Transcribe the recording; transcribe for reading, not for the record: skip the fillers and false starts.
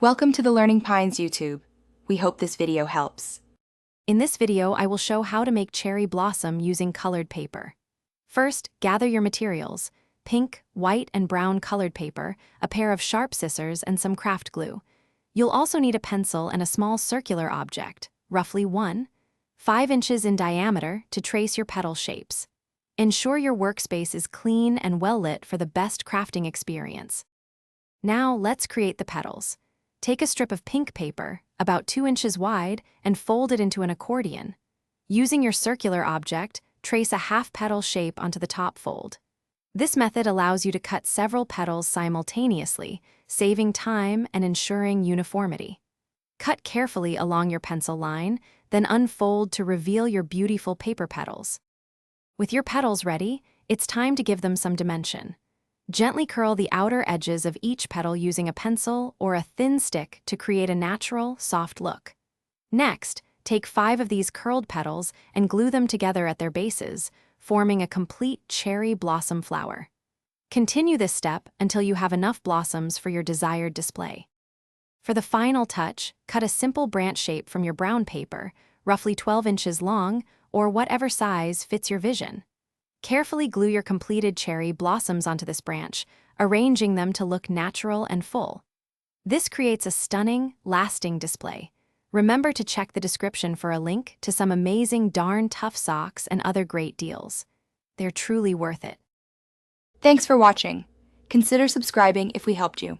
Welcome to the Learning Pines YouTube. We hope this video helps. In this video, I will show how to make cherry blossom using colored paper. First, gather your materials: pink, white, and brown colored paper, a pair of sharp scissors, and some craft glue. You'll also need a pencil and a small circular object, roughly 1.5 inches in diameter, to trace your petal shapes. Ensure your workspace is clean and well lit for the best crafting experience. Now, let's create the petals. Take a strip of pink paper, about 2 inches wide, and fold it into an accordion. Using your circular object, trace a half-petal shape onto the top fold. This method allows you to cut several petals simultaneously, saving time and ensuring uniformity. Cut carefully along your pencil line, then unfold to reveal your beautiful paper petals. With your petals ready, it's time to give them some dimension. Gently curl the outer edges of each petal using a pencil or a thin stick to create a natural, soft look. Next, take 5 of these curled petals and glue them together at their bases, forming a complete cherry blossom flower. Continue this step until you have enough blossoms for your desired display. For the final touch, cut a simple branch shape from your brown paper, roughly 12 inches long, or whatever size fits your vision. Carefully glue your completed cherry blossoms onto this branch, arranging them to look natural and full. This creates a stunning, lasting display. Remember to check the description for a link to some amazing darn tough socks and other great deals. They're truly worth it. Thanks for watching. Consider subscribing if we helped you.